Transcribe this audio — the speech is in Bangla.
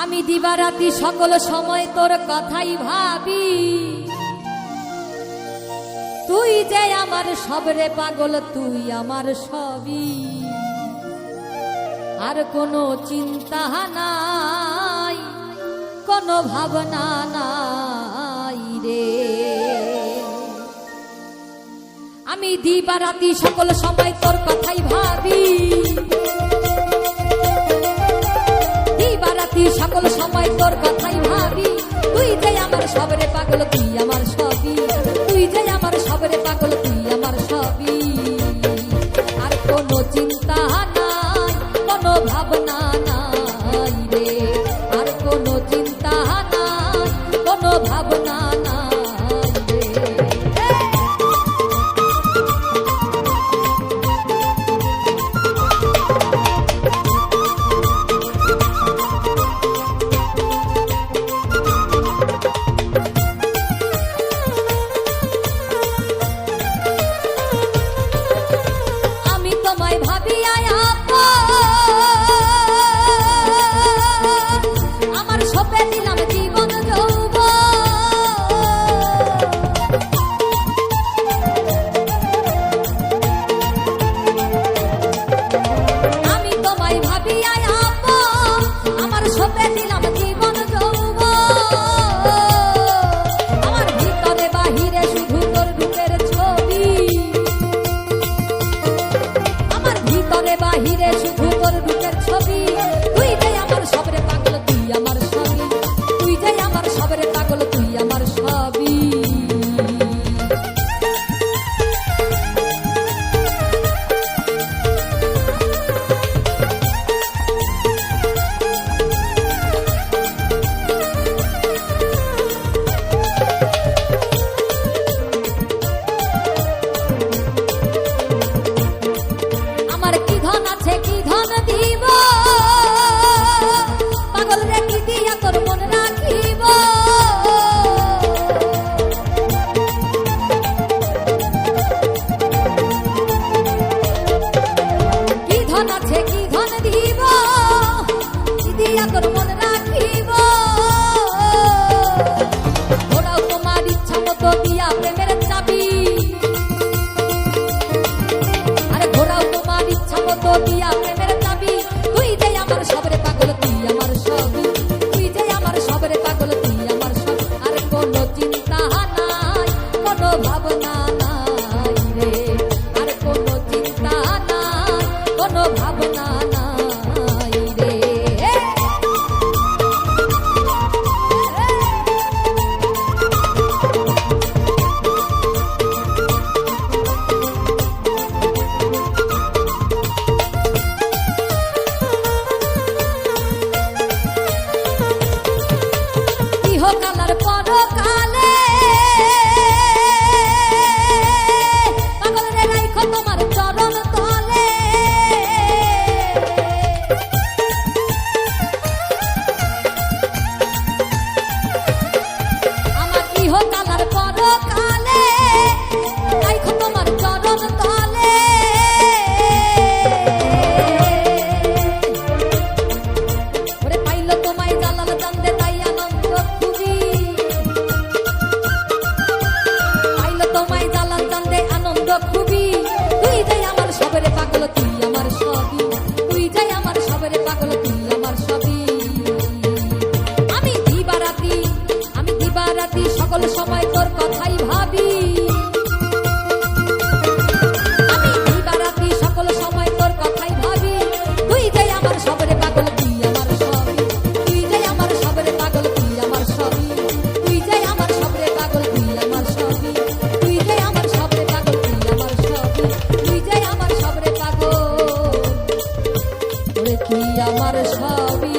আমি দিবারাতি সকল সময় তোর কথাই ভাবি, তুই যে আমার সবরে পাগল, তুই আমার সবই। আর কোনো চিন্তা নাই, কোনো ভাবনা নাই রে। আমি দিবারাতি সকল সময় তোর কথাই ভাবি, দিবারাতি সকল সময় তোর কথাই ভাবি। তুই যে আমার সবরে পাগল, তুই আমার সবই। তুই যে আমার সবরে পাগল, তুই আমার সবই। আর কোনো চিন্তা নাই, কোনো ভাবনা নাই রে। আর কোনো চিন্তা নাই, কোনো ভাবনা নাই রে। আমি তোমায় ভাবি আমার সপে দিলাম জীবন যৌবন। আমি তোমায় ভাবি আমার সপে দিলাম জীবন যৌবন। আমার ভিতরে বাহিরে শুধু তোর রূপের ছবি, আমার ভিতরে বাহিরে শুধু তোর রূপের ছবি। তুই যে আমার সবরে পাগল, তুই আমার সবই। তুই যে আমার সবরে পাগল, তুই আমার সবই। আমার কি ধন আছে, কি ধন দিব, পাগল রে কি দিয়া তোর মন রাখিব। কি ধন আছে, কি ধন দিব, কি দিয়া তোর মন রাখিব। ওরাও তোমার ইচ্ছা মতো দিয়া প্রেমের চাবি, আরে ঘোরাও তোমার ইচ্ছা মতো দিয়া প্রেমের চাবি। তুই যে আমার সবরে পাগল, তুই আমার সবই। তুই যে আমার সবরে পাগল, তুই আমার সব। আর কোনো চিন্তা নাই, কোনো ভাবনা নাই রে। আর কোনো চিন্তা নাই, কোনো ভাবনা নাই রে। ইহকালার পরকালে পাগল রে রাইখো তোমার চরণ তলে। আমার ইহকালার পরকালে রাইখো তোমার চরণ তলে। ওরে পাইলো তোমায় জালাল জানতে তাই আনন্দ খুবই। পাইলো তোমায় জালাল জানতে আনন্দ খুবই। তুই যে আমার সবরে পাগল, তুই আমার সবই। তুই যে আমার সবরে পাগল, তুই আমার সবই। আমি দিবারাতি সকল সময় তোর কথাই ভাবি। আমি দিবারাতি সকল সময় তোর কথাই ভাবি। তুই যে আমার সবরে পাগল, তুই আমার সবই। তুই যে আমার সবরে পাগল, তুই আমার সবই। তুই যে আমার সবরে পাগল, তুই আমার সবই। তুই যে আমার সবরে পাগল, তুই আমার সবই। তুই যে আমার সবরে পাগল, ওরে তুই আমার সবই।